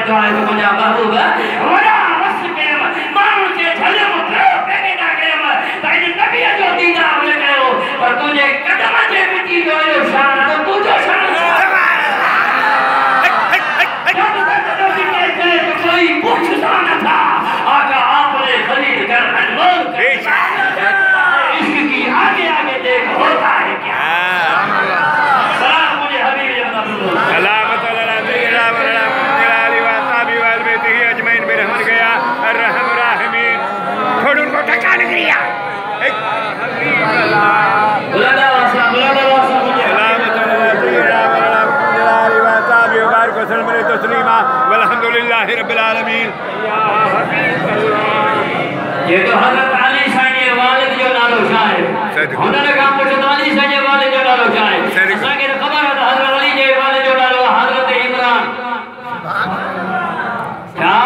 तो आए तो मुझे महबूब वड़ा रस के मानू के झले में पेगे ना के ताई नबी जो दीदार ले गयो पर तुझे कदम जे मिटी जो शान तो तुझो शान जब तक नबी के थे तो कोई पूछता न था आका आपने खरीद कर अनमोल इश्क की आगे आगे देख होता है क्या सलाम मुझे हबीब जब सलामत अला तेरा वला जलाली व साबी व अलबैती अजमैन बिरहमत गया अर्रहम राहिमीन छोड़ उनको ठकान किया बुलादा वासा मुझे सलामत अला तेरा वला जलाली व साबी व बारिक व सल्लम तस्लीमा वल्हम्दुलिल्लाहि रब्बिल आलमीन या हबीब अल्लाह। ये तो हजरत अली साईं वालिद जो नालो शायर उन्होंने कहा पुछत अली साईं वालिद जो नालो शायर असा के खबर है हजरत अली जे वालिद जो नालो हजरत इमरान क्या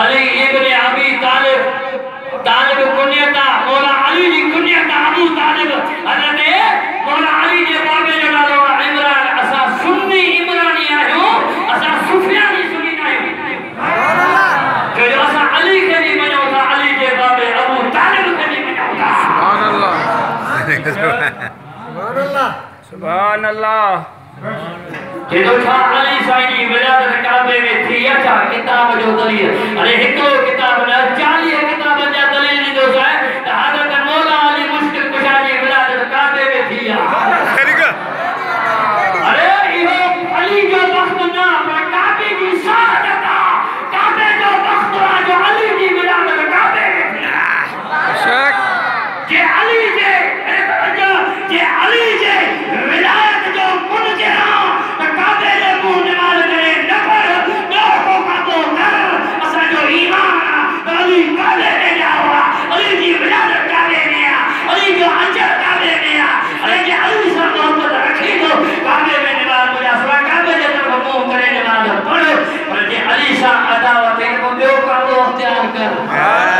अली इब्न अबी तालिब तालिब कुनियता मौला अली जी कुनियता अबू तालिब हजरत मौला अली जे बाबे जो नालो इमरान असा सुन्नी इमरानी आयो असा सुफियानी सुन्नी आयो जो असा अली के भी मनो था अली के बाबे अबू तालिब के भी मनो था सुभान अल्लाह सुभान अल्लाह जेदो छा अली साईं विलादत काबे में थी अच्छा किताब जो दलील अरे हिकड़ो किताब न 40 किताब जा दलील ॾींदो आहे त हज़रत मौला अली मुश्किल कुशा जी विलादत काबे में थी अरे इहो अली जो वक्त ना पर काबे की शहादत काबे जो वक्त जो अली जी विलादत काबे में थी शक जे अली जे विलायत जो मुनकरा त काबे जे मुंह निमाल करे नफर नो को काबो कर असा जो ईमान त अली काबे में जावा अली जी विलायत काबे में अली जो अजर काबे में अरे जे अली से मोहब्बत रखी तो काबे में निमाल मुझा सवा काबे जे तरफ मुंह करे निमाल पढ़ो पर जे अली से अदावत है को बियो काबो अख्तियार कर